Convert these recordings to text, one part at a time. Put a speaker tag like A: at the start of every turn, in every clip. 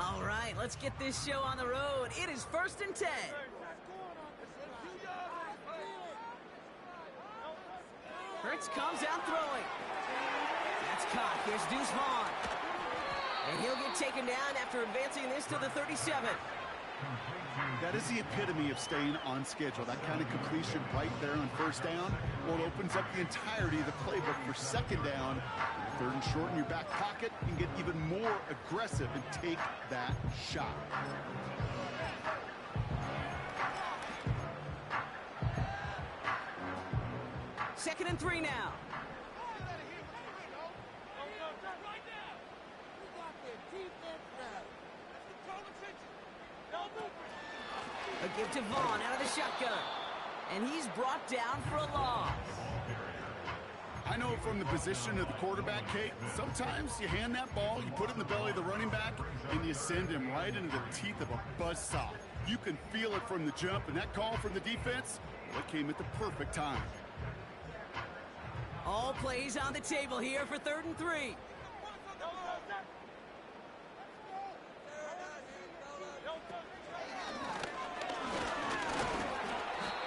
A: All right, let's get this show on the road. It is 1st and 10. Hurts comes out throwing. That's caught. Here's Deuce Vaughn. And he'll get taken down after advancing this to the 37.
B: That is the epitome of staying on schedule. That kind of completion right there on 1st down. Well, it opens up the entirety of the playbook for 2nd down. 3rd and short in your back pocket. You can get even more aggressive and take that shot.
A: Second and 3 now. A give to Vaughn out of the shotgun. And he's brought down for a loss.
B: I know from the position of the quarterback, Kate, sometimes you hand that ball, you put it in the belly of the running back, and you send him right into the teeth of a buzzsaw. You can feel it from the jump, and that call from the defense, well, it came at the perfect time.
A: All plays on the table here for 3rd and 3.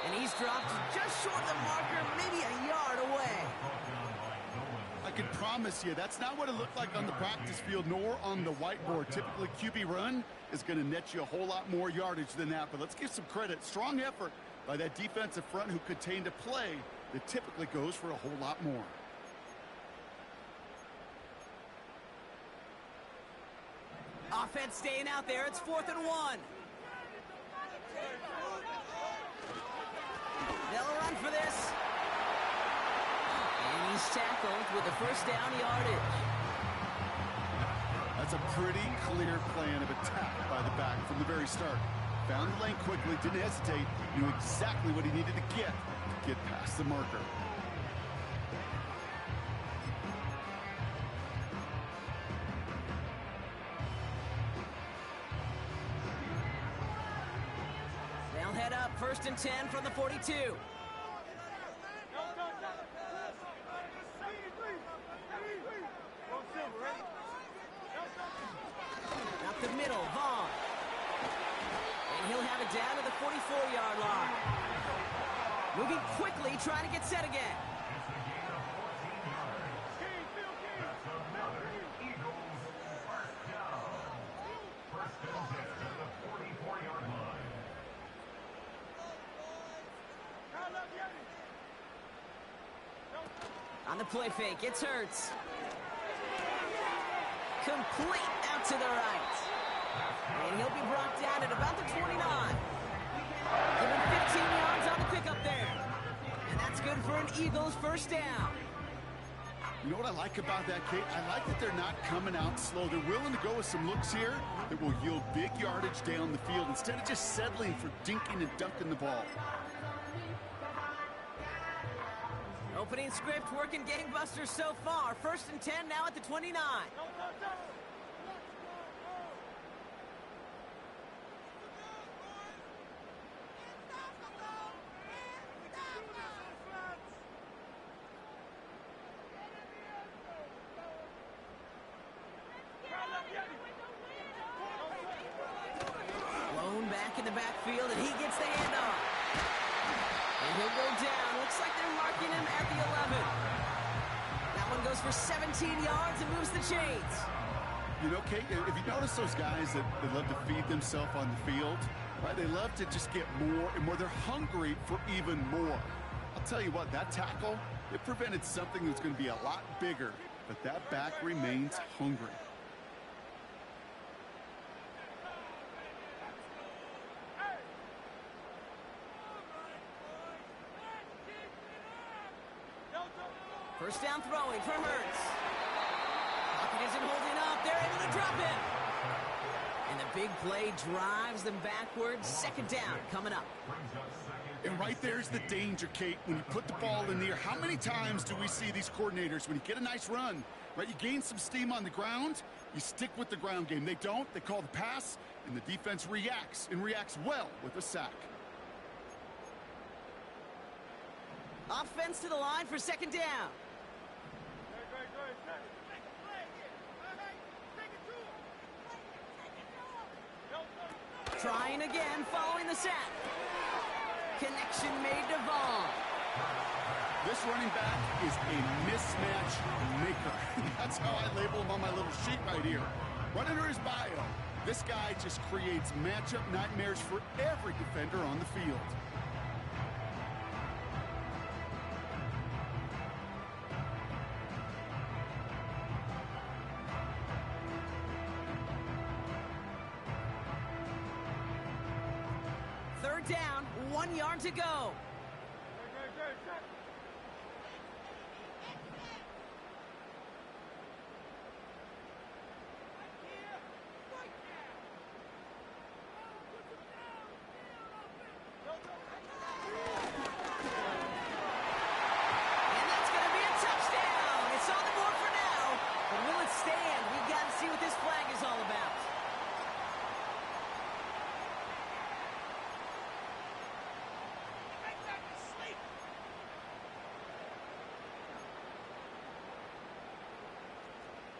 A: And he's dropped just short of the marker, maybe a yard away.
B: I can promise you that's not what it looked like on the practice field nor on the whiteboard. Typically, QB run is going to net you a whole lot more yardage than that. But let's give some credit. Strong effort by that defensive front who contained a play that typically goes for a whole lot more.
A: Offense staying out there. It's 4th and 1. They'll run for this. And he's tackled with a 1st down yardage.
B: That's a pretty clear plan of attack by the back from the very start. Found the lane quickly, didn't hesitate, knew exactly what he needed to get past the marker.
A: They'll head up 1st and 10 from the 42. Up the middle, Vaughn. And he'll have it down to the 44-yard line. Moving quickly, trying to get set again. On the play fake, it's Hurts. Complete out to the right. And he'll be brought down at about the 29. Given 15 yards on the pickup there. And that's good for an Eagles 1st down.
B: You know what I like about that, Kate? I like that they're not coming out slow. They're willing to go with some looks here that will yield big yardage down the field instead of just settling for dinking and dunking the ball.
A: Opening script working gangbusters so far. 1st and 10 now at the 29. Blown back in the backfield, and he gets the handoff. And he'll go down. Looks like they're marking him at the 11. That one goes for 17 yards and moves the chains.
B: You know, Kate, if you notice those guys that love to feed themselves on the field, right? They love to just get more and more. They're hungry for even more. I'll tell you what, that tackle, it prevented something that's going to be a lot bigger, but that back remains hungry.
A: First down throwing for Hurts. Pocket isn't holding up. They're able to drop him. And the big play drives them backwards. 2nd down coming up.
B: And right there's the danger, Kate. When you put the ball in the air, how many times do we see these coordinators, when you get a nice run, right, you gain some steam on the ground, you stick with the ground game. They don't. They call the pass, and the defense reacts, and reacts well with a sack.
A: Offense to the line for 2nd down. Trying again following the sack. Connection made to Vaughn.
B: This running back is a mismatch maker. That's how I label him on my little sheet right here. Right under his bio, this guy just creates matchup nightmares for every defender on the field.
A: Third down, 1 yard to go.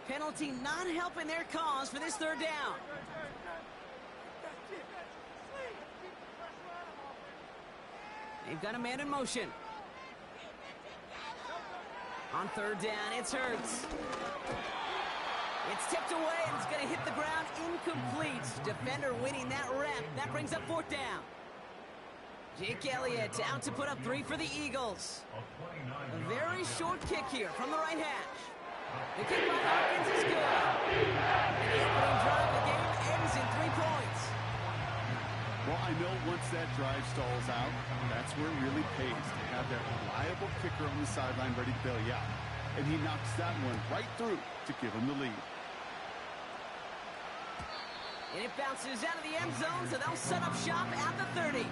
A: Penalty not helping their cause for this third down. They've got a man in motion. On third down, it's Hurts. It's tipped away and it's going to hit the ground incomplete. Defender winning that rep. That brings up fourth down. Jake Elliott out to put up 3 for the Eagles. A very short kick here from the right hash. The kick by Hopkins is good. And the opening drive of the game ends in 3 points.
B: Well, I know once that drive stalls out, that's where it really pays to have that reliable kicker on the sideline ready to bail you out. And he knocks that one right through to give him the lead.
A: And it bounces out of the end zone, so they'll set up shop at the 30.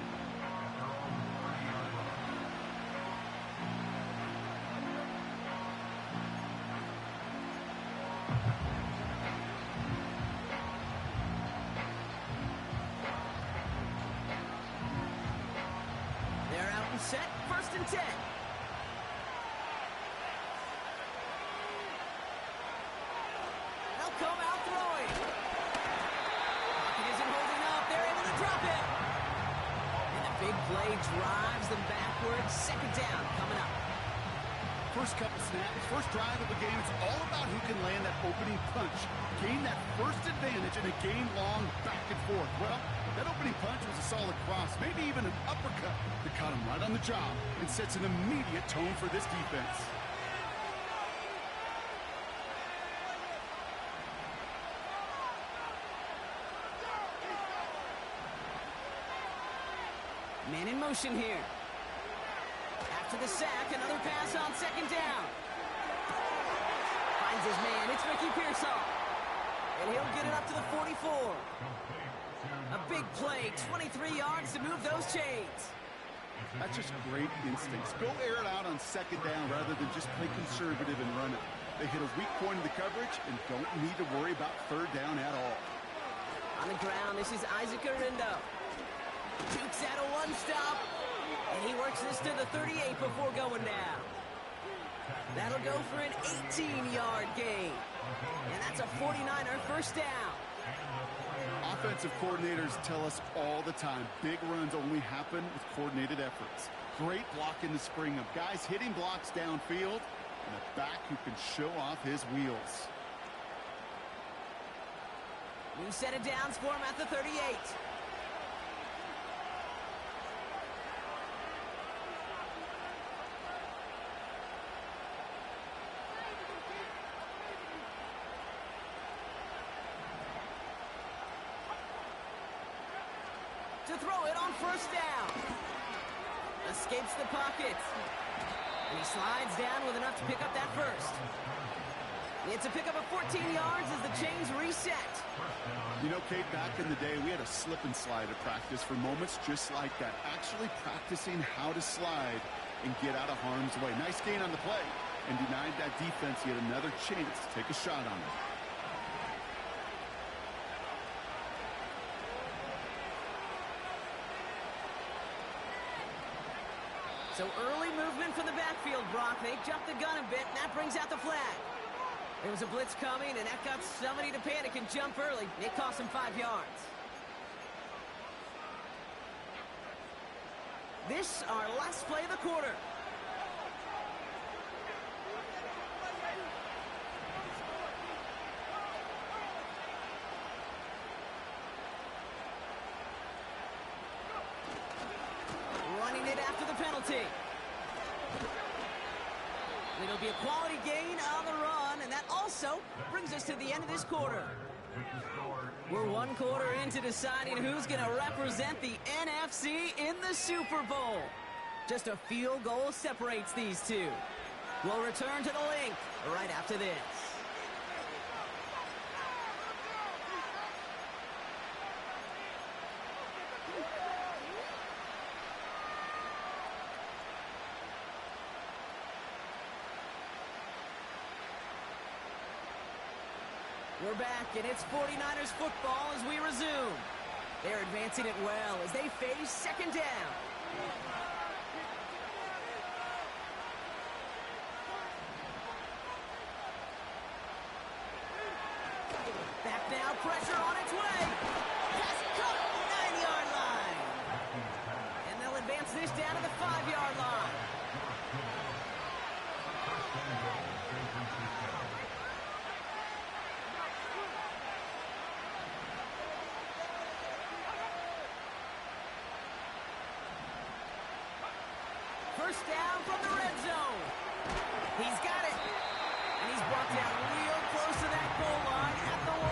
A: Set, 1st and 10. They'll come out throwing. Pocket isn't holding up. They're able to drop it. And the big play drives them backwards. 2nd down coming up.
B: First couple snaps, first drive of the game, it's all about who can land that opening punch. Gain that first advantage in a game-long back and forth. Well, that opening punch was a solid cross, maybe even an uppercut that caught him right on the job and sets an immediate tone for this defense.
A: Man in motion here. After the sack, another pass on 2nd down. Finds his man. It's Ricky Pearsall. And he'll get it up to the 44. A big play, 23 yards to move those chains.
B: That's just great instincts. Go air it out on 2nd down rather than just play conservative and run it. They hit a weak point in the coverage and don't need to worry about 3rd down at all.
A: On the ground, this is Isaac Arindo. Jukes out a 1-stop. And he works this to the 38 before going down. That'll go for an 18-yard gain. And that's a 49er 1st down.
B: Offensive coordinators tell us all the time, big runs only happen with coordinated efforts. Great block in the spring of guys hitting blocks downfield and a back who can show off his wheels.
A: New set of downs for him at the 38. To throw it on 1st down. Escapes the pocket. And he slides down with enough to pick up that first. It's a pickup of 14 yards as the chains reset.
B: You know, Kate, back in the day, we had a slip and slide at practice for moments just like that. Actually practicing how to slide and get out of harm's way. Nice gain on the play. And denied that defense yet another chance to take a shot on it.
A: So early movement from the backfield, Brock. They jumped the gun a bit, and that brings out the flag. There was a blitz coming, and that got somebody to panic and jump early. It cost him 5 yards. This our last play of the quarter. Running it after the penalty. It'll be a quality gain on the run, and that also brings us to the end of this quarter. We're one quarter into deciding who's going to represent the NFC in the Super Bowl. Just a field goal separates these two. We'll return to the link right after this. We're back, and it's 49ers football as we resume. They're advancing it well as they face second down. Back now, pressure on its way. Pass caught, 9-yard line. And they'll advance this down to the 5-yard line. First down from the red zone. He's got it. And he's brought down real close to that goal line at the 1.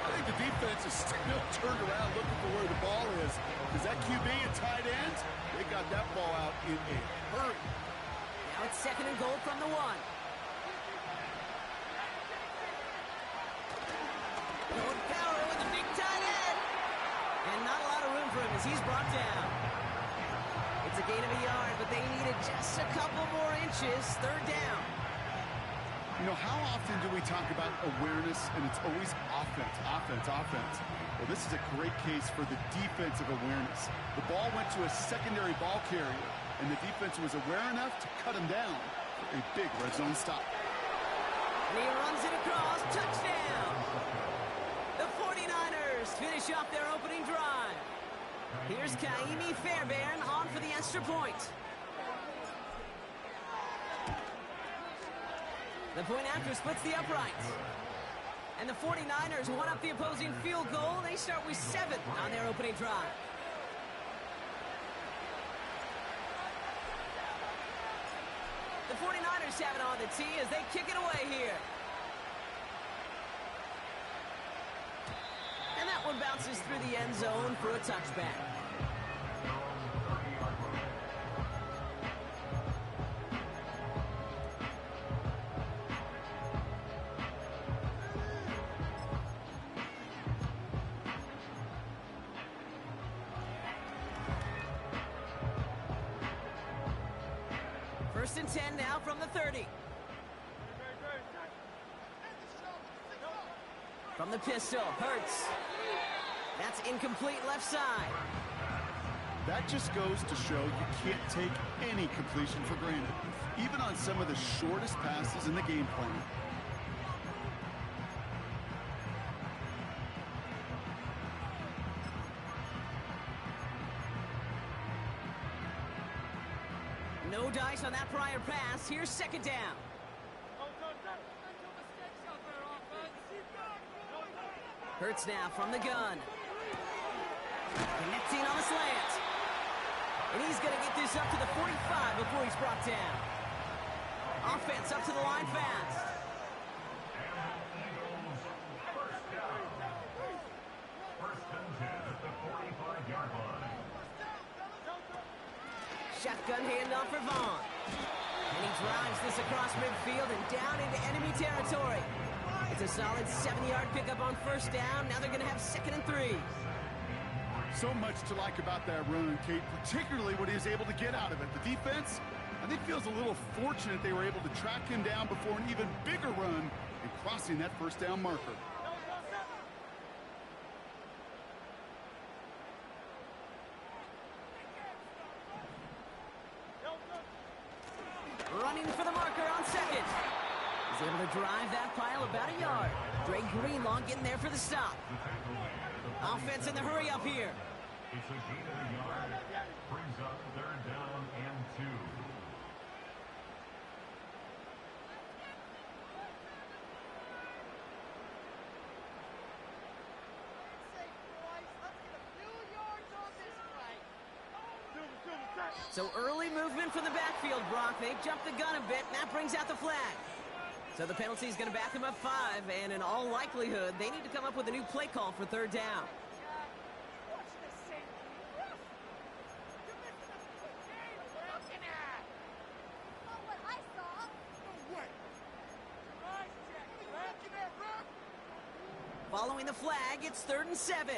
B: I think the defense is still turned around looking for where the ball is. Because that QB and tight end, they got that ball out in a hurry.
A: Now it's second and goal from the 1. Going power with a big tight end. And not a lot of room for him as he's brought down. It's a gain of a yard, but they needed just a couple more inches. Third down.
B: You know, how often do we talk about awareness, and it's always offense, offense, offense? Well, this is a great case for the defensive awareness. The ball went to a secondary ball carrier, and the defense was aware enough to cut him down for a big red zone stop.
A: And he runs it across. Touchdown! The 49ers finish off their opening drive. Here's Kaimi Fairbairn on for the extra point. The point after splits the uprights. And the 49ers won up the opposing field goal. They start with 7 on their opening drive. The 49ers have it on the tee as they kick it away here. And that one bounces through the end zone for a touchback. First and 10 now from the 30. From the pistol, Hurts. That's incomplete left side.
B: That just goes to show you can't take any completion for granted, even on some of the shortest passes in the game plan.
A: No dice on that prior pass. Here's second down. Hurts now from the gun. Connecting on the slant. And he's going to get this up to the 45 before he's brought down. Offense up to the line fast. Shotgun handoff for Vaughn. And he drives this across midfield and down into enemy territory. It's a solid 7-yard pickup on first down. Now they're going to have 2nd and 3.
B: So much to like about that run, Kate, particularly what he was able to get out of it. The defense, I think, feels a little fortunate they were able to track him down before an even bigger run and crossing that first down marker.
A: Running for the marker on second. He's able to drive that pile about a yard. Dre Greenlaw getting there for the stop. Offense in the hurry up here.
C: It's a gain of a yard. Brings up third down and 2.
A: So early movement from the backfield, Brock. They jumped the gun a bit, and that brings out the flag. So the penalty is going to back them up 5, and in all likelihood, they need to come up with a new play call for third down. Following the flag, it's 3rd and 7.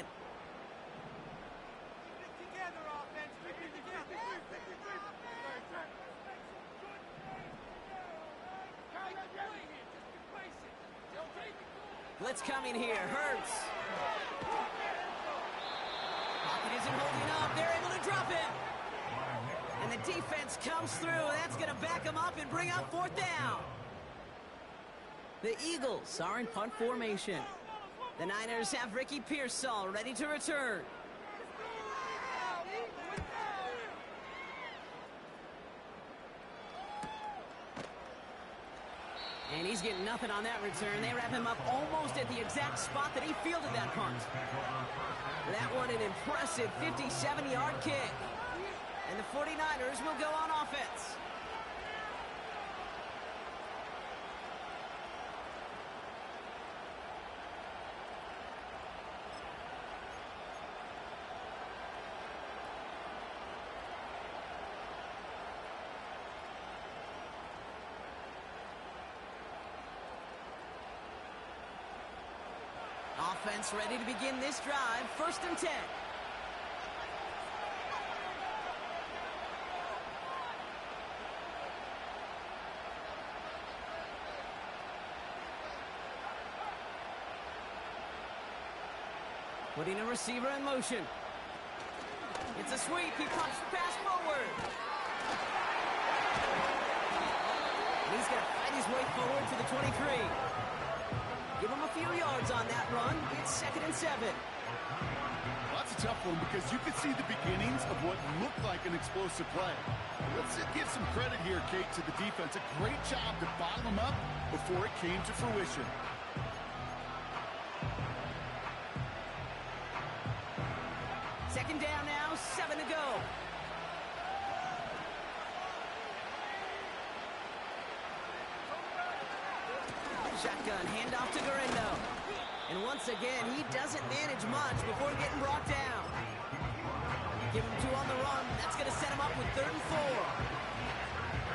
A: Blitz coming here. Hurts. Pocket isn't holding up. They're able to drop it. And the defense comes through. That's going to back them up and bring up 4th down. The Eagles are in punt formation. The Niners have Ricky Pearsall ready to return. And he's getting nothing on that return. They wrap him up almost at the exact spot that he fielded that punt. That one an impressive 57-yard kick. And the 49ers will go on offense. Offense ready to begin this drive. 1st and 10. Putting a receiver in motion. It's a sweep. He pumps the pass forward. And he's going to fight his way forward to the 23. Give him a few yards on that run. It's 2nd and 7.
B: Well, that's a tough one because you could see the beginnings of what looked like an explosive play. Let's give some credit here, Kate, to the defense. A great job to bottle them up before it came to fruition.
A: Second down now, 7 to go. Shotgun, handoff to Garendo. And once again, he doesn't manage much before getting brought down. Give him 2 on the run. That's going to set him up with 3rd and 4.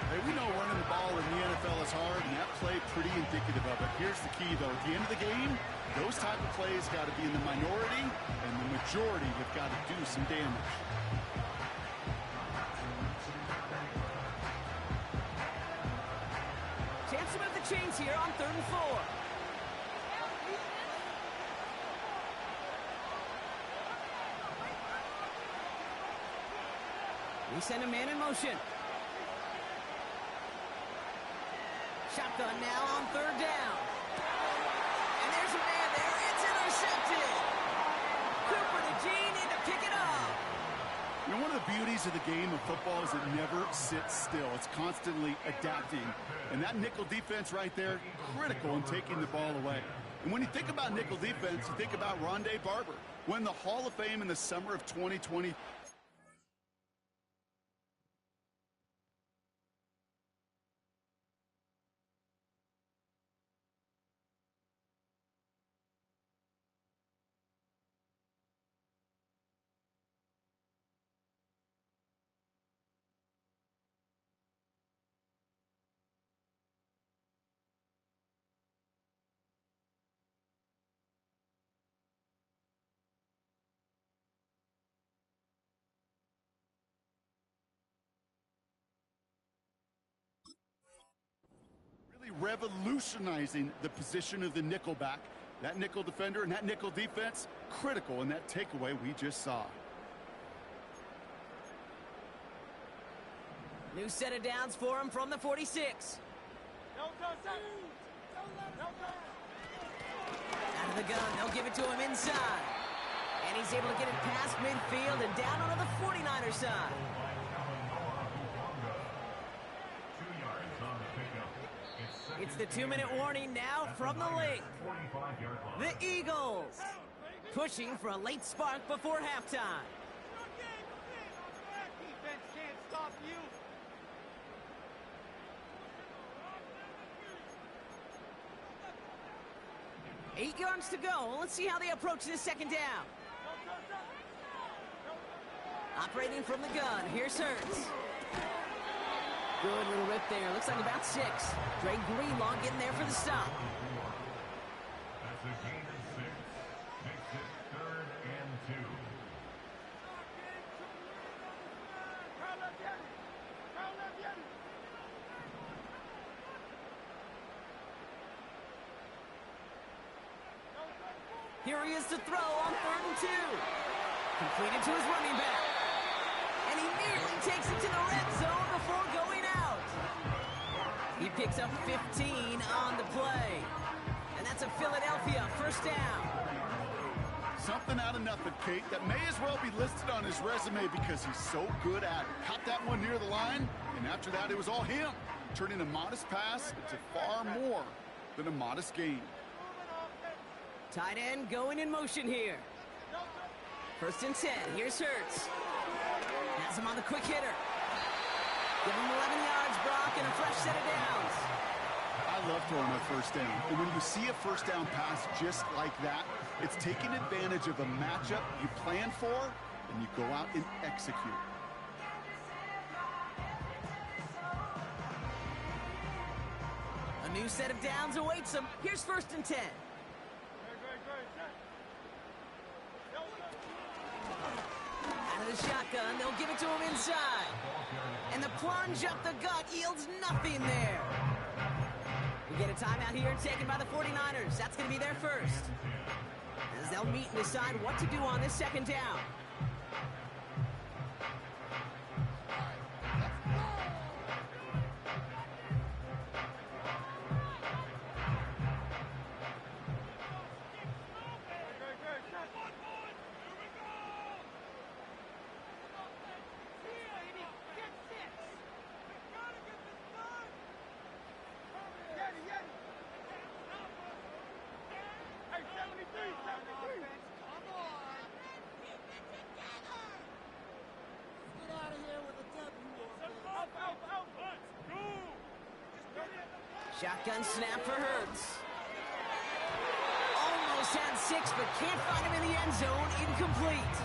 B: Hey, we know running the ball in the NFL is hard, and that play pretty indicative of it. Here's the key, though. At the end of the game, those type of plays got to be in the minority, and the majority have got to do some damage.
A: Chance to move the chains here on 3rd and 4. We send a man in motion. Shotgun now on 3rd down. And there's a man there. It's intercepted. Cooper to Gene in to pick it up.
B: You know, one of the beauties of the game of football is it never sits still. It's constantly adapting. And that nickel defense right there, critical in taking the ball away. And when you think about nickel defense, you think about Rondé Barber. Won the Hall of Fame in the summer of 2020. Revolutionizing the position of the nickel back. That nickel defender and that nickel defense, critical in that takeaway we just saw.
A: New set of downs for him from the 46. Out of the gun, they'll give it to him inside. And And he's able to get it past midfield and down onto the 49er side.
C: 2 yards on the pickup.
A: It's the 2-minute warning now from the link.
C: 45-yard line.
A: The Eagles pushing for a late spark before halftime.
D: Defense can't stop you.
A: 8 yards to go. Let's see how they approach this second down. Operating from the gun. Here's Hurts. Good little rip there. Looks like about 6. Dre Greenlaw getting there for the stop.
C: That's a gain of 6. Makes it 3rd and 2.
A: Here he is to throw on 3rd and 2. Completed to his running back. And he nearly takes it to the red zone before going out. He picks up 15 on the play. And that's a Philadelphia first down.
B: Something out of nothing, Kate, that may as well be listed on his resume because he's so good at it. Caught that one near the line, and after that, it was all him. Turning a modest pass into far more than a modest gain.
A: Tight end going in motion here. 1st and 10. Here's Hurts. Has him on the quick hitter. Give him 11 yards, Brock, and a fresh set of downs.
B: I love throwing a first down. And when you see a first down pass just like that, it's taking advantage of a matchup you plan for, and you go out and execute.
A: A new set of downs awaits him. Here's 1st and 10. Out of the shotgun, they'll give it to him inside. And the plunge up the gut yields nothing there. We get a timeout here taken by the 49ers. That's going to be their first. As they'll meet and decide what to do on this second down. Shotgun snap for Hurts. Almost had 6, but can't find him in the end zone. Incomplete.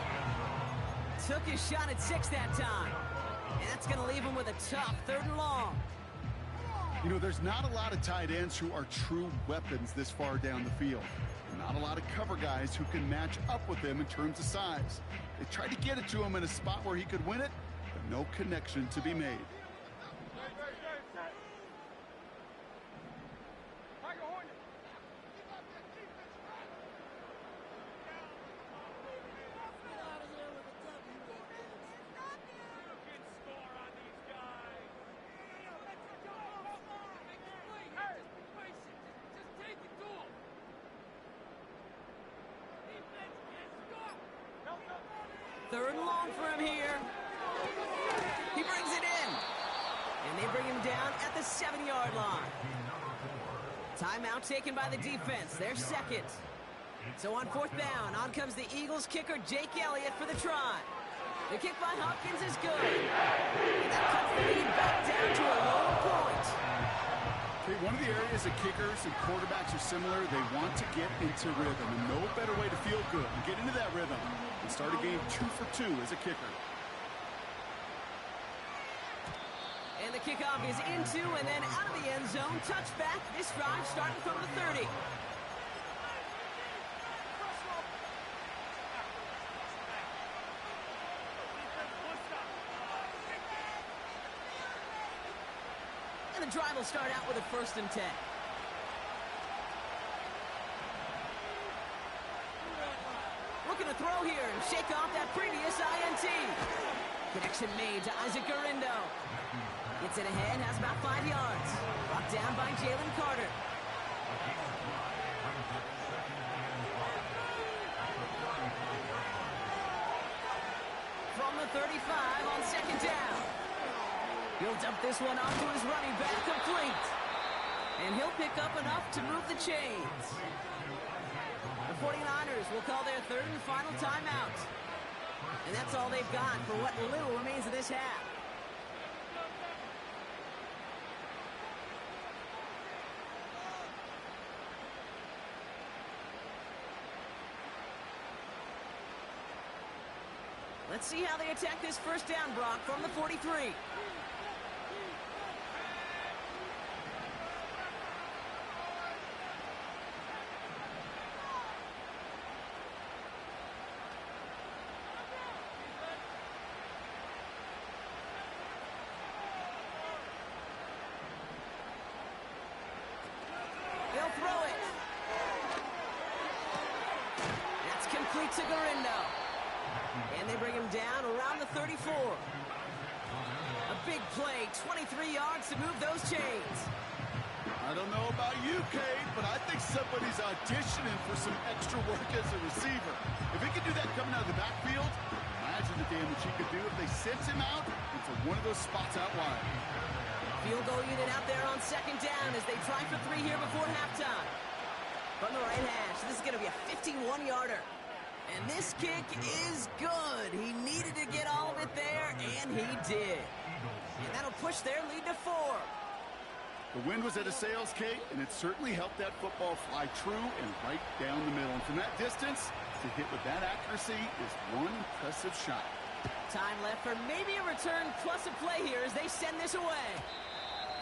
A: Took his shot at 6 that time. And that's going to leave him with a tough 3rd and long.
B: You know, there's not a lot of tight ends who are true weapons this far down the field. Not a lot of cover guys who can match up with him in terms of size. They tried to get it to him in a spot where he could win it, but no connection to be made.
A: Third and long for him here. He brings it in. And they bring him down at the 7-yard line. Timeout taken by the defense. Their second. So on 4th down, on comes the Eagles kicker, Jake Elliott, for the try. The kick by Hopkins is good. And that cuts the lead back down to a low point.
B: Okay, one of the areas that kickers and quarterbacks are similar, they want to get into rhythm. And no better way to feel good and get into that rhythm and start a game 2 for 2 as a kicker.
A: And the kickoff is into and then out of the end zone. Touchback. This drive starting from the 30. And the drive will start out with a 1st and 10. Looking to throw here and shake off that previous INT. Connection made to Isaac Garindo. Gets it ahead, has about 5 yards. Brought down by Jalen Carter. 35 on second down. He'll dump this one off to his running back, complete. And he'll pick up enough to move the chains. The 49ers will call their third and final timeout. And that's all they've got for what little remains of this half. Let's see how they attack this first down, Brock, from the 43. They'll throw it. That's complete to Garindo. And they bring him down around the 34. A big play, 23 yards to move those chains.
B: I don't know about you, Kate, but I think somebody's auditioning for some extra work as a receiver. If he could do that coming out of the backfield, imagine the damage he could do if they sent him out into one of those spots out wide.
A: Field goal unit out there on second down as they try for 3 here before halftime. From the right hash, this is going to be a 51-yarder. And this kick is good. He needed to get all of it there, and he did. And that'll push their lead to 4.
B: The wind was at a sails, Kate, and it certainly helped that football fly true and right down the middle. And from that distance, to hit with that accuracy is one impressive shot.
A: Time left for maybe a return plus a play here as they send this away.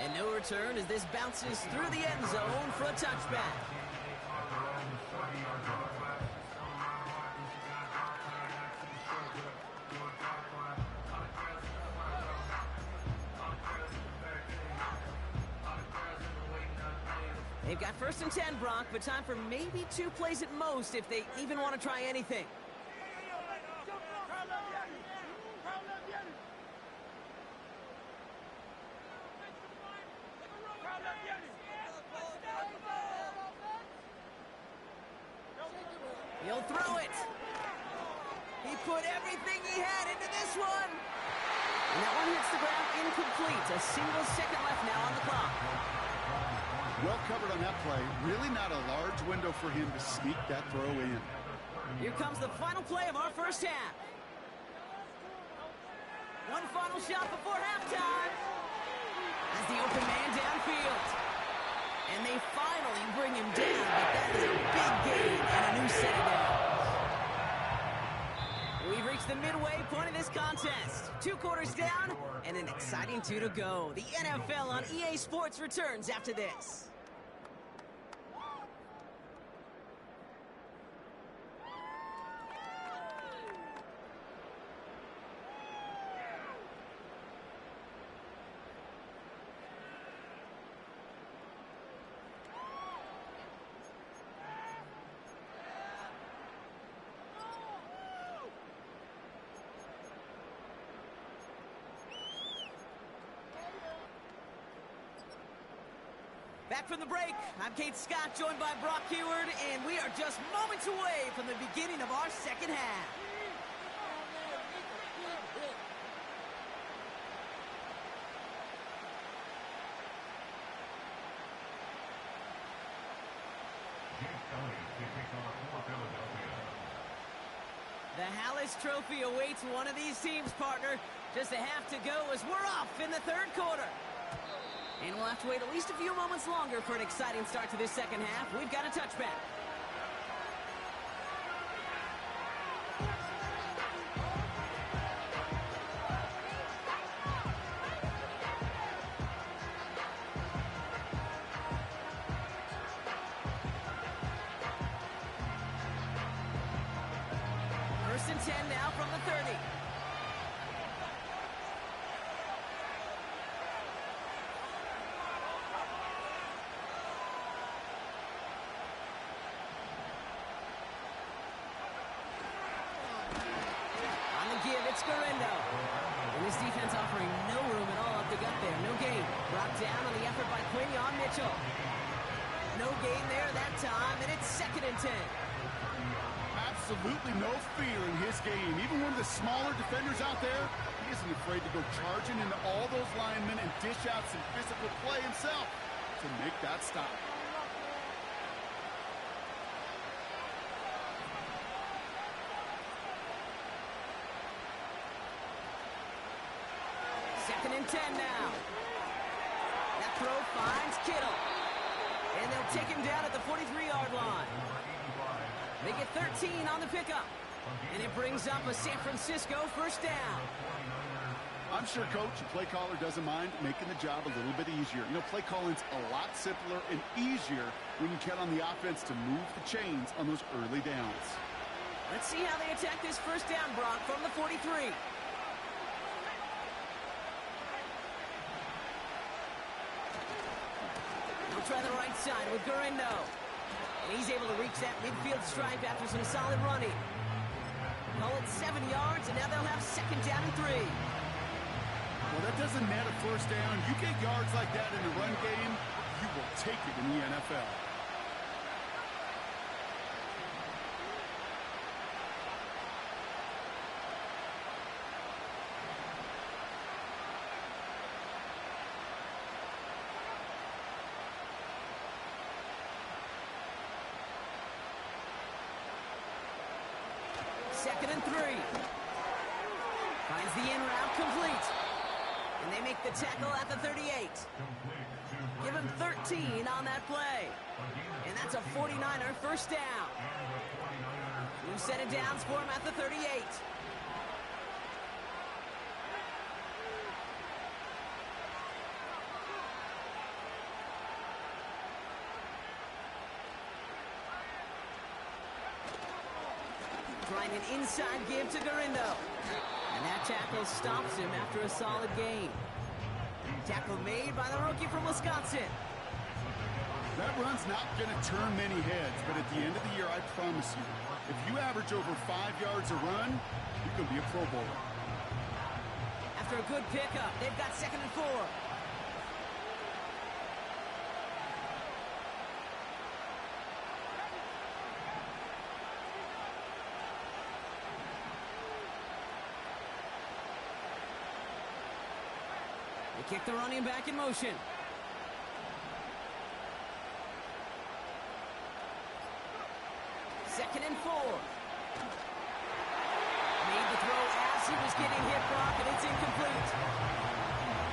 A: And no return as this bounces through the end zone for a touchback. They've got first and 10, Brock, but time for maybe 2 plays at most if they even want to try anything. He'll throw it. He put everything he had into this one. And that one hits the ground incomplete. A single second left now on the clock.
B: Well covered on that play. Really not a large window for him to sneak that throw in.
A: Here comes the final play of our first half. One final shot before halftime. As the open man downfield. And they finally bring him down, but that is a big gain and a new set of downs. We've reached the midway point of this contest. 2 quarters down and an exciting 2 to go. The NFL on EA Sports returns after this. Back from the break, I'm Kate Scott, joined by Brock Heward, and we are just moments away from the beginning of our second half. The Hallis Trophy awaits one of these teams, partner. Just a half to go as we're off in the third quarter. And we'll have to wait at least a few moments longer for an exciting start to this second half. We've got a touchback. First and 10 now from the 30. It's Garindo. And this defense offering no room at all up the gut there. No gain. Brought down on the effort by Quinion Mitchell. No gain there that time, and it's 2nd and 10.
B: absolutely no fear in his game. Even one of the smaller defenders out there, he isn't afraid to go charging into all those linemen and dish out some physical play himself to make that stop.
A: Second and 10 now. That throw finds Kittle. And they'll take him down at the 43-yard line. They get 13 on the pickup. And it brings up a San Francisco first down.
B: I'm sure Coach and play caller doesn't mind making the job a little bit easier. You know, play calling's a lot simpler and easier when you count on the offense to move the chains on those early downs.
A: Let's see how they attack this first down, Brock, from the 43. They'll try the right side with Gurindo. And he's able to reach that midfield stripe after some solid running. Call it 7 yards, and now they'll have second down and 3.
B: Well, that doesn't net a first down. You get yards like that in the run game, you will take it in the NFL.
A: Second and 3. Finds the in route complete. And they make the tackle at the 38. Give him 13 on that play. And that's a 49er first down. New set of downs for him at the 38. Trying an inside give to Gurindo. And that tackle stops him after a solid gain. Tackle made by the rookie from Wisconsin.
B: That run's not going to turn many heads, but at the end of the year, I promise you, if you average over 5 yards a run, you can be a Pro Bowler.
A: After a good pickup, they've got second and 4. They kick the running back in motion. Second and 4. Made the throw as he was getting hit, Brock, and it's incomplete.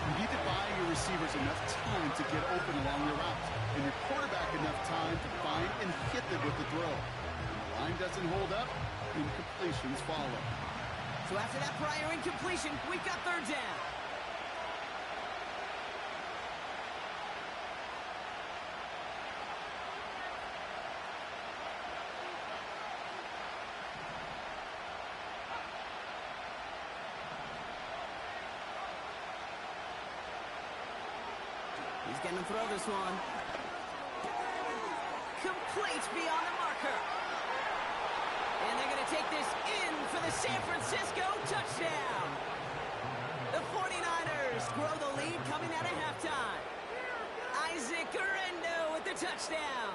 B: You need to buy your receivers enough time to get open along your route, and your quarterback enough time to find and hit them with the throw. When the line doesn't hold up, incompletions follow.
A: So after that prior incompletion, we've got third down. He's going to throw this one. Complete beyond the marker. And they're going to take this in for the San Francisco touchdown. The 49ers grow the lead coming out of halftime. Isaac Gurindo with the touchdown.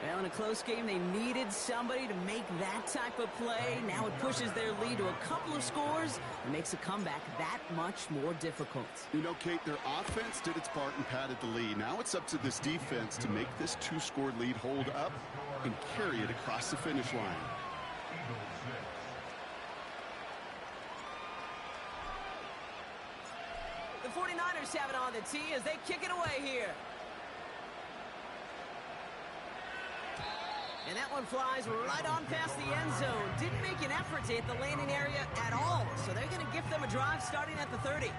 A: Well, in a close game, they needed somebody to make that type of play. Now it pushes their lead to a couple of scores and makes a comeback that much more difficult.
B: You know, Kate, their offense did its part and padded the lead. Now it's up to this defense to make this 2-score lead hold up and carry it across the finish line.
A: The 49ers have it on the tee as they kick it away here. And that one flies right on past the end zone. Didn't make an effort to hit the landing area at all. So they're going to gift them a drive starting at the 30.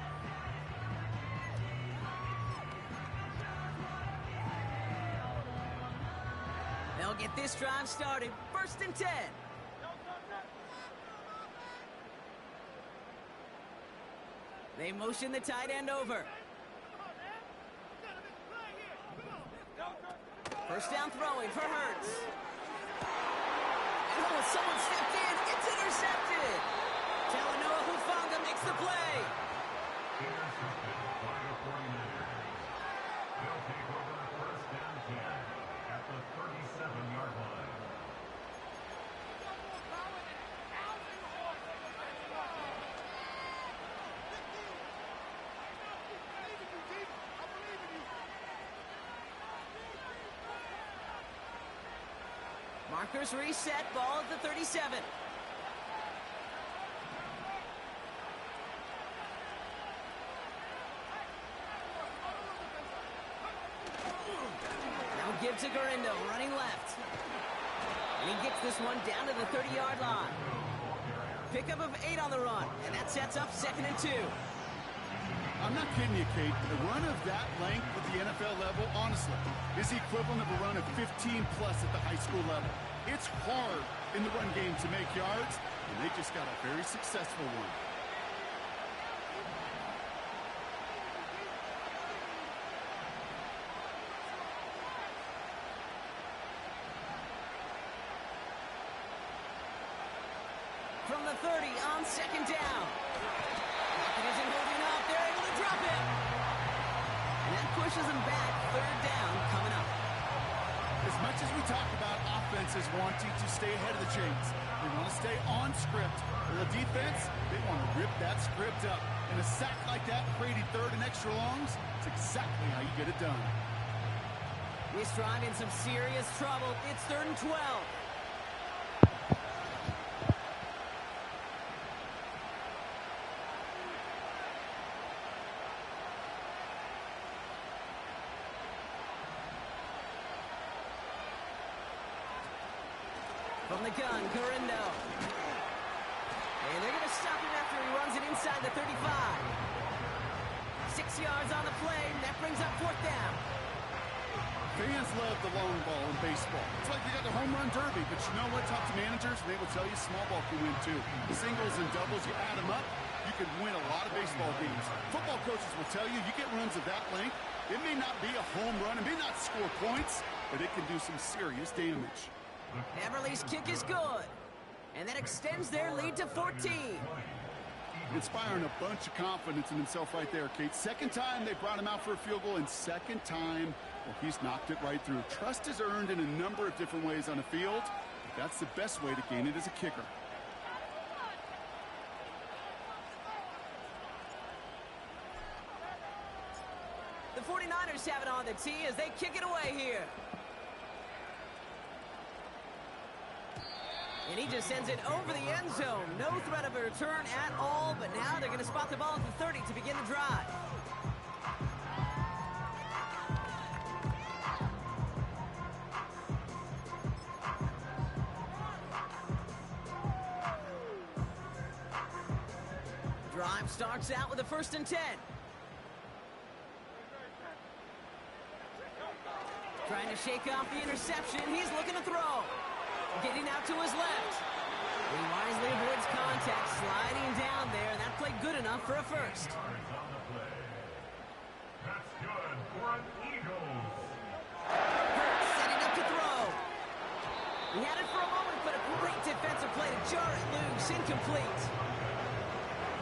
A: They'll get this drive started. First and 10. They motion the tight end over. First down throwing for Hurts. Oh, someone stepped in. It's intercepted. Talanoa Hufanga makes the play.
C: Intercepted by the 49ers. They'll take over first down 10 at the 37-yard line.
A: Markers reset, ball at the 37. Now give to Garindo, running left. And he gets this one down to the 30-yard line. Pickup of 8 on the run, and that sets up 2nd and 2.
B: I'm not kidding you, Kate. A run of that length at the NFL level, honestly, is the equivalent of a run of 15-plus at the high school level. It's hard in the run game to make yards, and they just got a very successful one.
A: From the 30 on 2nd down. Pocket isn't holding up. They're able to drop it. And that pushes them back. 3rd down coming up.
B: As much as we talk about offenses wanting to stay ahead of the chains, they want to stay on script. For the defense, they want to rip that script up. And a sack like that, creating 3rd and extra longs, it's exactly how you get it done.
A: Wistride in some serious trouble. It's 3rd and 12. From the gun, Garindo. And they're going to stop him after he runs it inside the 35. 6 yards on the play, and that brings up 4th down.
B: Fans love the long ball in baseball. It's like they got the home run derby, but you know what? Talk to managers, they will tell you small ball can win too. Singles and doubles, you add them up, you can win a lot of baseball games. Football coaches will tell you, you get runs of that length, it may not be a home run, it may not score points, but it can do some serious damage.
A: Everly's kick is good. And that extends their lead to 14.
B: Inspiring a bunch of confidence in himself right there, Kate. 2nd time they brought him out for a field goal, and 2nd time, well, he's knocked it right through. Trust is earned in a number of different ways on the field. But that's the best way to gain it as a kicker.
A: The 49ers have it on the tee as they kick it away here. And he just sends it over the end zone. No threat of a return at all, but now they're going to spot the ball at the 30 to begin the drive. Drive starts out with a 1st and 10. Trying to shake off the interception. He's looking to throw. Getting out to his left. He wisely avoids contact, sliding down there. That played good enough for a 1st.
C: That's good for an Eagles.
A: Hurts setting up to throw. He had it for a moment, but a great defensive play to jar it loose. Incomplete.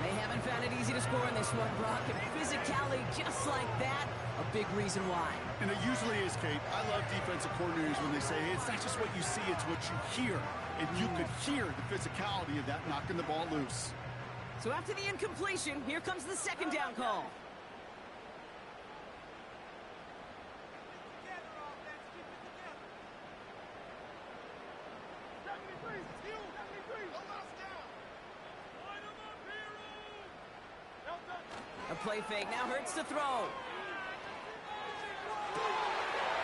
A: They haven't found it easy to score in this one, Brock. And physicality just like that, a big reason why.
B: And it usually is, Kate. I love defensive coordinators when they say, hey, it's not just what you see, it's what you hear. And you could hear the physicality of that knocking the ball loose.
A: So after the incompletion, here comes the 2nd down call. A play fake now Hurts to throw.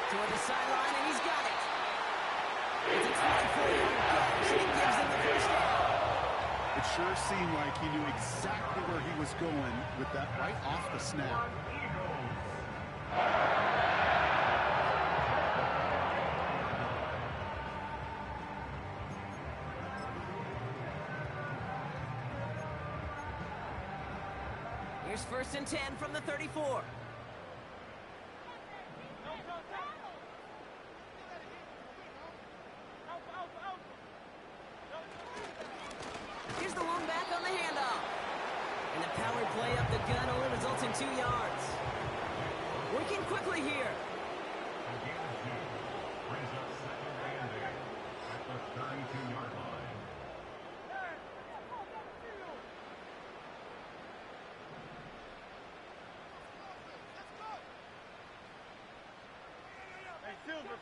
A: Toward the sideline, and he's got it. It's a 24-yard catch, and it gives them the 1st down.
B: It sure seemed like he knew exactly where he was going with that right off the snap.
A: Here's 1st and 10 from the 34. Here's the one back on the handoff. And the power play up the gut only results in 2 yards. Working quickly here.
C: Brings up 2nd and 8 at the 32-yard line.
D: Silver.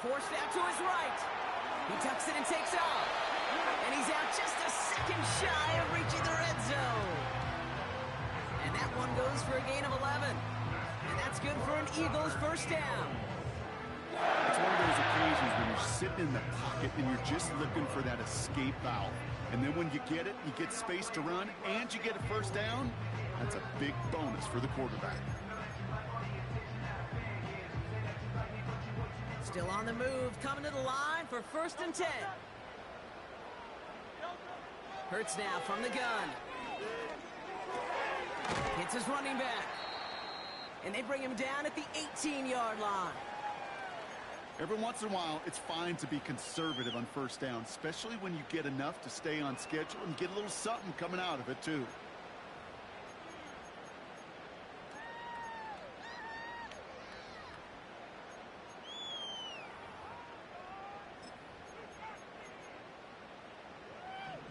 A: Forced out to his right. He tucks it and takes off. And he's out just a second shy of reaching the red zone. And that one goes for a gain of 11. And that's good for an Eagles first down.
B: It's one of those occasions when you're sitting in the pocket and you're just looking for that escape valve. And then when you get it, you get space to run, and you get a first down. That's a big bonus for the quarterback.
A: Still on the move, coming to the line for 1st and 10. Hurts now from the gun. Hits his running back. And they bring him down at the 18-yard line.
B: Every once in a while, it's fine to be conservative on first down, especially when you get enough to stay on schedule and get a little something coming out of it, too.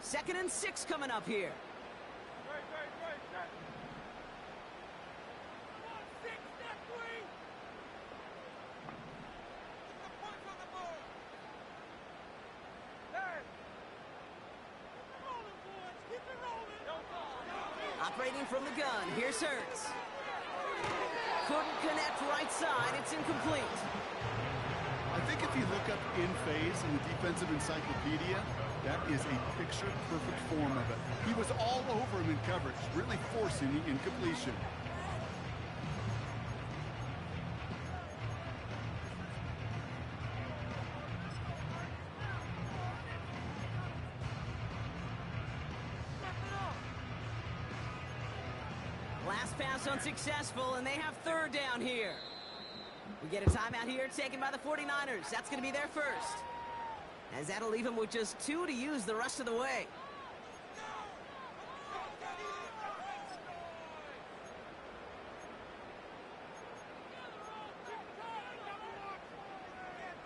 A: Second and 6 coming up here. Operating from the gun, here's Hurts. Couldn't connect right side, it's incomplete.
B: I think if you look up in phase in the defensive encyclopedia, that is a picture-perfect form of it. He was all over him in coverage, really forcing the incompletion.
A: Last pass unsuccessful, and they have 3rd down here. We get a timeout here taken by the 49ers. That's going to be their first. As that'll leave them with just 2 to use the rest of the way.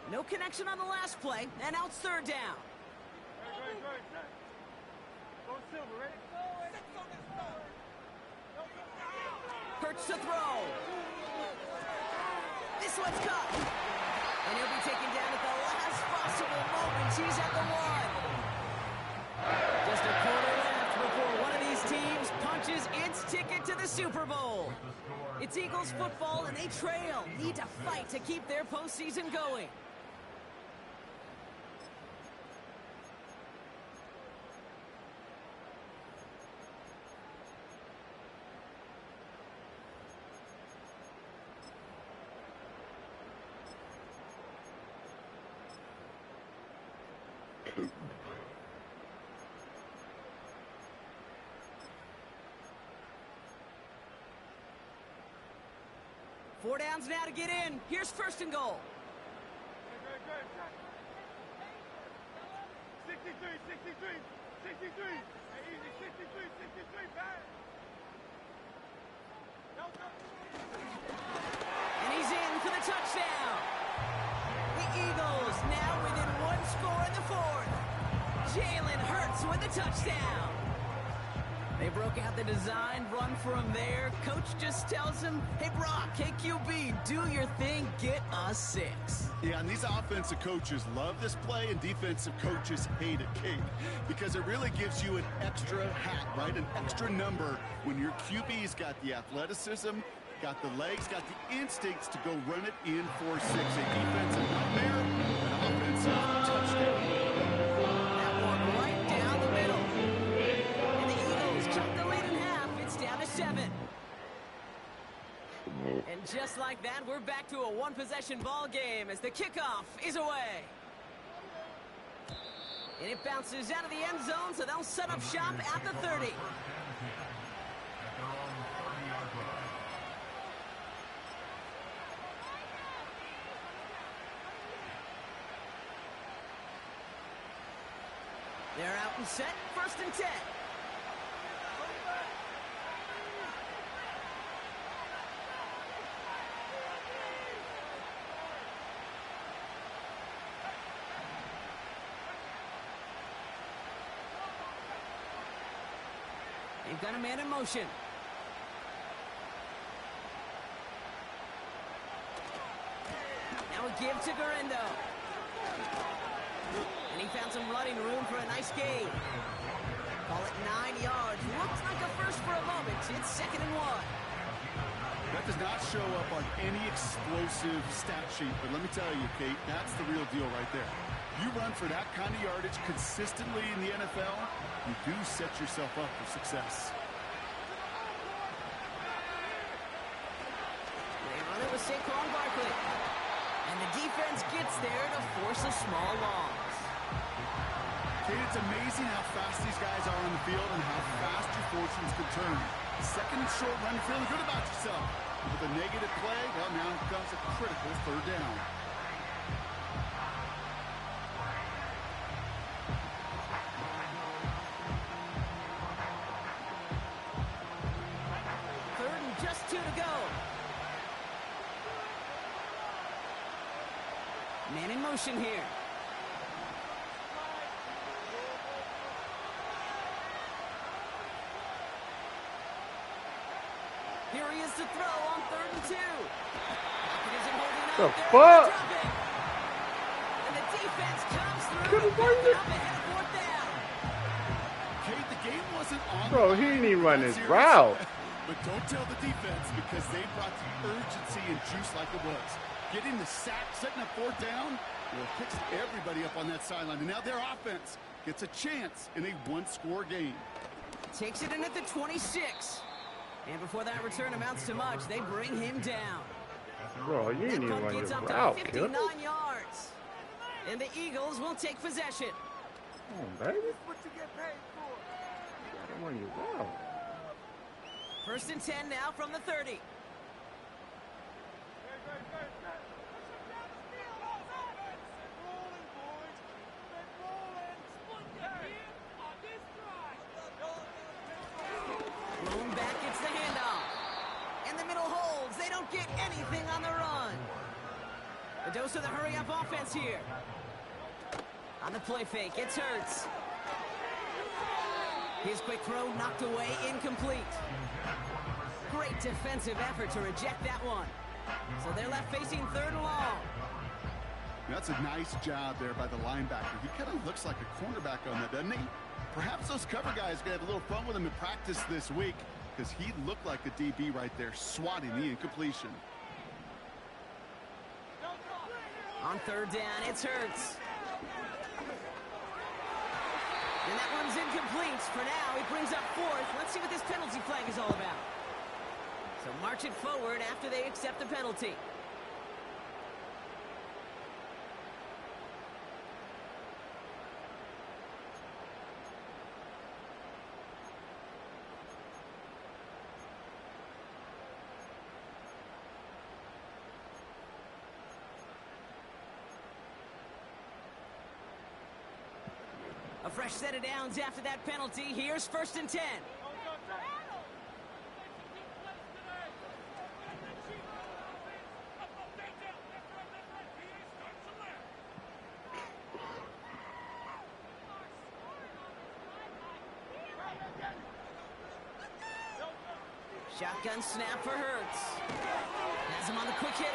A: No connection on the last play, and now it's 3rd down. Hurts to throw. This one's caught. And he'll be taken down at the last possible moment. He's at the 1. Just a quarter left before one of these teams punches its ticket to the Super Bowl. It's Eagles football, and they trail. Need to fight to keep their postseason going. Four downs now to get in. Here's 1st and goal.
D: 63, 63. Hey, easy, 63, back.
A: And he's in for the touchdown. The Eagles now within 1 score in the 4th. Jalen Hurts with the touchdown. They broke out the design run for him there. Coach just tells him, hey, Brock, hey, QB, do your thing, get a 6.
B: Yeah, and these offensive coaches love this play, and defensive coaches hate it, Kate, because it really gives you an extra hat, right? An extra number when your QB's got the athleticism, got the legs, got the instincts to go run it in for 6. A defensive nightmare, an offensive touchdown.
A: That one right down the middle. And the Eagles cut the lead in half. It's down to 7. And just like that, we're back to a one-possession ball game as the kickoff is away. And it bounces out of the end zone, so they'll set up shop at the 30. They're out and set, 1st and 10. They've got a man in motion. give to Guerrero. And he found some running room for a nice gain. Call it 9 yards. Looks like a first for a moment. It's 2nd and 1.
B: That does not show up on any explosive stat sheet, but let me tell you, Kate, that's the real deal right there. You run for that kind of yardage consistently in the NFL, you do set yourself up for success.
A: They run it with Saquon Barkley. And the defense gets there to force a small loss.
B: Kate, it's amazing how fast these guys are on the field and how fast your fortunes can turn. 2nd and short run, you're feeling good about yourself. With a negative play, well, now comes a critical 3rd down.
A: Third and just 2 to go. Man in motion here. Here he is to throw on 3rd and 2. Pocket isn't holding up.
E: The
A: They're
E: fuck?
A: gonna drop it. And the defense comes through. And picks it up ahead of 4th down.
B: Kate, the game wasn't on.
E: Bro, he didn't even run his route.
B: But don't tell the defense because they brought the urgency and juice like it was. Getting the sack, setting up 4th down, well, it picks everybody up on that sideline. And now their offense gets a chance in a 1-score game.
A: Takes it in at the 26. And before that return amounts to much, they bring him down.
E: Bro, you
A: That
E: didn't even
A: punt
E: run
A: gets
E: your
A: up to
E: route,
A: 59
E: kid.
A: yards. And the Eagles will take possession.
E: Come on, baby.
D: What you get paid for?
E: You gotta run your route.
A: 1st and 10 now from the 30. Blown back gets the handoff. And the middle holds. They don't get anything on the run. A dose of the hurry-up offense here. On the play fake, it's Hurts. His quick throw knocked away, incomplete. Great defensive effort to reject that one. So they're left facing 3rd and long.
B: That's a nice job there by the linebacker. He kind of looks like a cornerback on that, doesn't he? Perhaps those cover guys are going to have a little fun with him in practice this week because he looked like a DB right there, swatting the incompletion.
A: On 3rd down, it's Hurts. And that one's incomplete. For now, he brings up 4th. Let's see what this penalty flag is all about. So march it forward after they accept the penalty. A fresh set of downs after that penalty. Here's 1st and 10. Shotgun snap for Hurts. Has him on the quick hitter.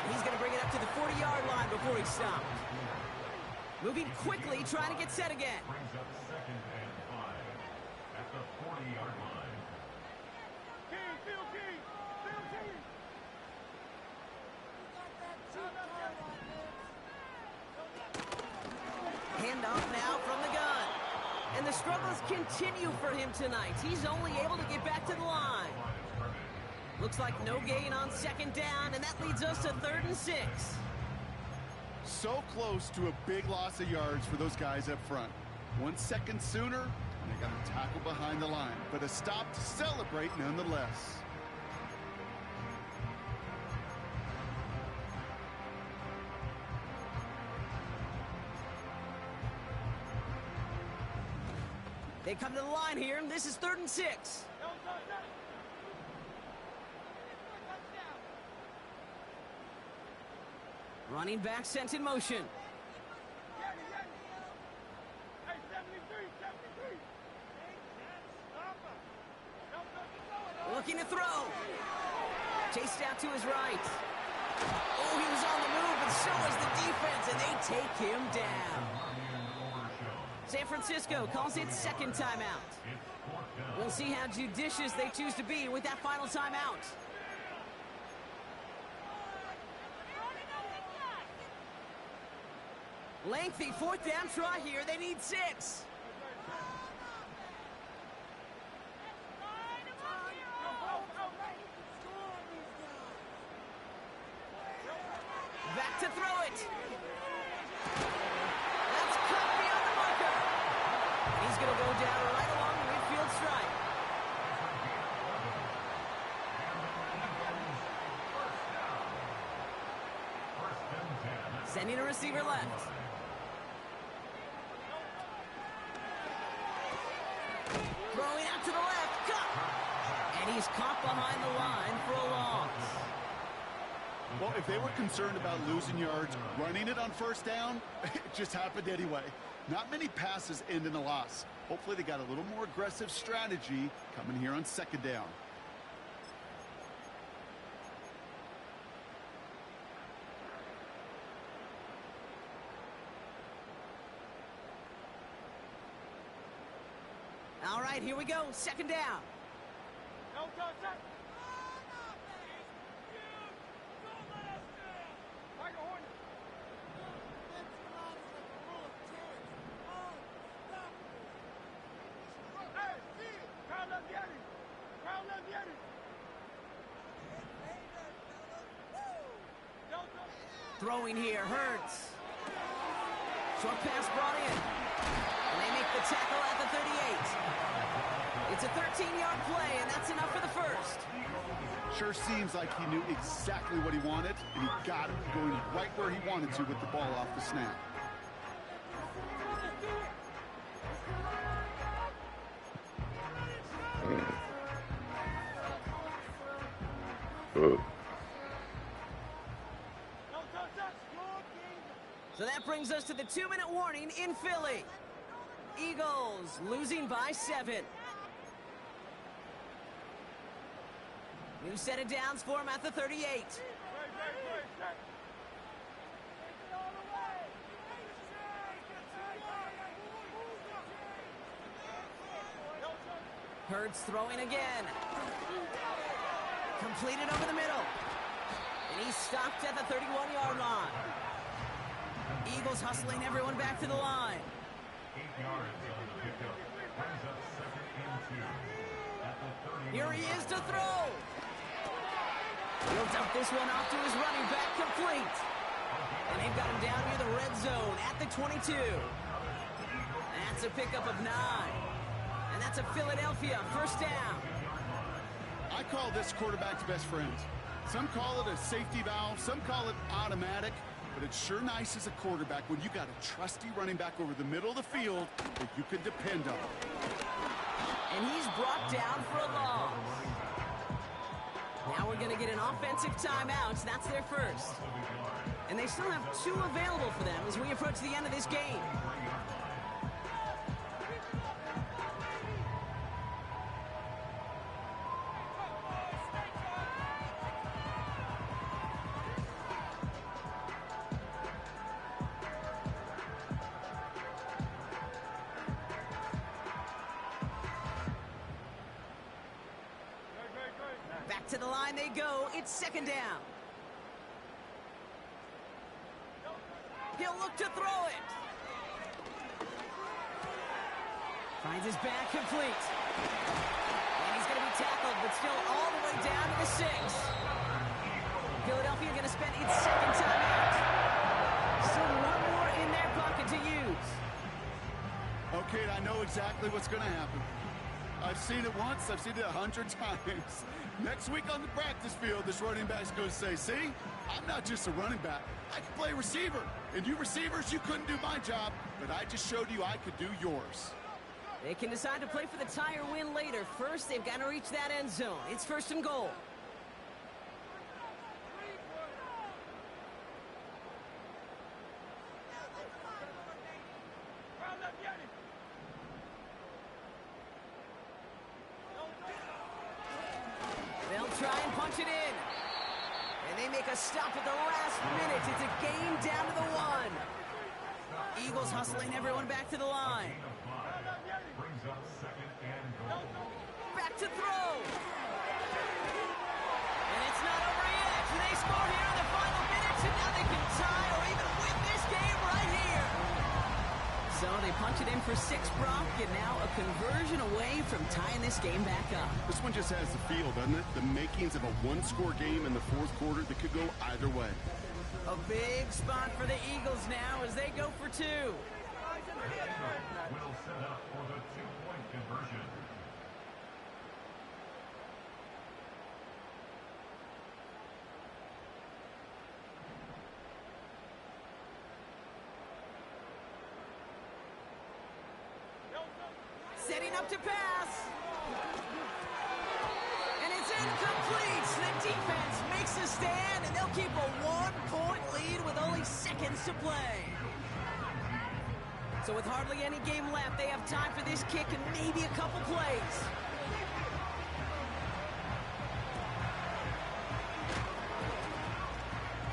A: And he's going to bring it up to the 40-yard line before he's stopped. Moving quickly, trying to get set again.
C: Brings up 2nd and 5 at the 40-yard line.
D: Field key.
A: Handoff now from the gun. And the struggles continue for him tonight. He's only able to get back to the line. Looks like no gain on 2nd down, and that leads us to 3rd and 6.
B: So close to a big loss of yards for those guys up front. 1 second sooner, and they got a tackle behind the line. But a stop to celebrate nonetheless.
A: They come to the line here, and this is 3rd and 6. Running back sent in motion. Looking to throw. Chased out to his right. Oh, he was on the move, and so was the defense, and they take him down. San Francisco calls it second timeout. We'll see how judicious they choose to be with that final timeout. Lengthy fourth down try here. They need 6. Back to throw it. That's cut beyond the marker. He's going to go down right along the midfield stripe. Sending a receiver left. Throwing out to the left. Cut. And he's caught behind the line for a loss.
B: Well, if they were concerned about losing yards, running it on first down, it just happened anyway. Not many passes end in a loss. Hopefully they got a little more aggressive strategy coming here on second down.
A: All right, here we go. Second down.
D: Don't touch that.
A: Throwing here, Hurts. Short pass brought in. And they make the tackle at the 38. It's a 13-yard play, and that's enough for the first.
B: Sure seems like he knew exactly what he wanted, and he got it, going right where he wanted to with the ball off the snap.
A: So that brings us to the 2-minute warning in Philly. Eagles losing by 7. New set of downs for him at the 38. Hurts throwing again. Completed over the middle. And he's stopped at the 31-yard line. Eagles hustling everyone back to the line.
C: 8 yards on the pickup. Brings up second and 2. At the 30.
A: Here he is to throw. He'll dump this one off to his running back, complete. And they've got him down near the red zone at the 22. That's a pickup of 9. And that's a Philadelphia first down.
B: I call this quarterback's best friend. Some call it a safety valve, some call it automatic, but it's sure nice as a quarterback when you got a trusty running back over the middle of the field that you can depend on.
A: And he's brought down for a loss. Now we're going to get an offensive timeout. That's their first. And they still have 2 available for them as we approach the end of this game. Back to the line they go. It's second down. He'll look to throw it. Finds his back complete. And he's going to be tackled, but still all the way down to the 6. Philadelphia going to spend its second timeout. Still 1 more in their pocket to use.
B: Okay, I know exactly what's going to happen. I've seen it once, I've seen it 100 times. Next week on the practice field, this running back's going to say, see, I'm not just a running back. I can play receiver. And you receivers, you couldn't do my job, but I just showed you I could do yours.
A: They can decide to play for the tie or win later. First, they've got to reach that end zone. It's first and goal. They'll try and punch it in. And they make a stop at the last minute. It's a game down to the 1. Eagles hustling everyone back to the line.
C: Brings up second and goal.
A: Back to throw. And it's not over yet. They score here in the final minutes, and now they can tie or even win this game right here. So they punch it in for 6, Brock, and now a conversion away from tying this game back up.
B: This one just has the feel, doesn't it? The makings of a one-score game in the fourth quarter that could go either way.
A: A big spot for the Eagles now as they go for 2.
C: Will set up for the 2-point conversion.
A: Setting up to pass. And it's incomplete. The defense makes a stand, and they'll keep a 1-point lead with only seconds to play. So with hardly any game left, they have time for this kick and maybe a couple plays.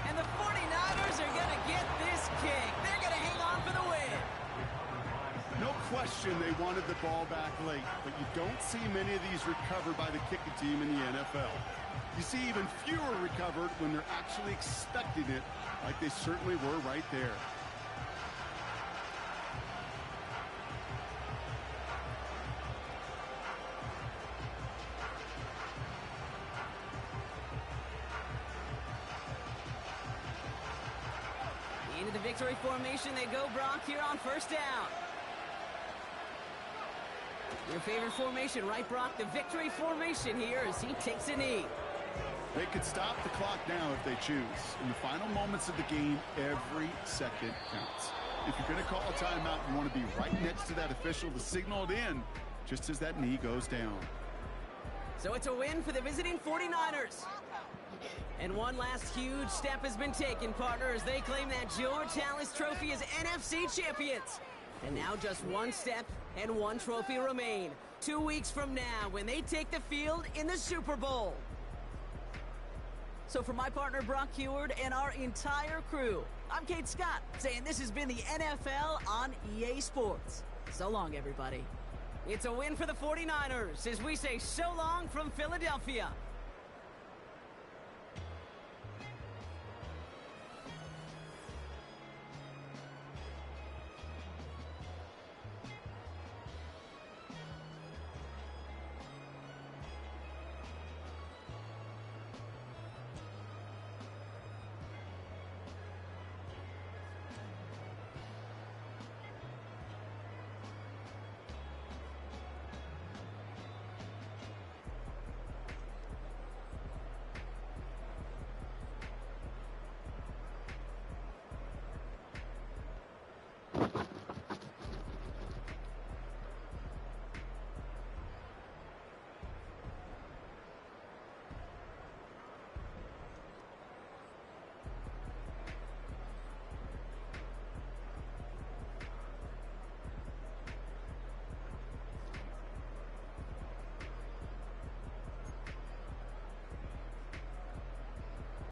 A: And the 49ers are going to get this kick. They're going to hang on for the win.
B: No question they wanted the ball back late, but you don't see many of these recovered by the kicking team in the NFL. You see even fewer recovered when they're actually expecting it, like they certainly were right there.
A: Into the victory formation they go, Brock, here on first down. Your favorite formation, right, Brock? The victory formation here as he takes a knee.
B: They could stop the clock now if they choose. In the final moments of the game, every second counts. If you're going to call a timeout, you want to be right next to that official to signal it in just as that knee goes down.
A: So it's a win for the visiting 49ers. And one last huge step has been taken, partners. They claim that George Halas Trophy as NFC champions. And now just one step and one trophy remain. 2 weeks from now when they take the field in the Super Bowl. So for my partner Brock Heward and our entire crew, I'm Kate Scott saying this has been the NFL on EA Sports. So long, everybody. It's a win for the 49ers as we say so long from Philadelphia.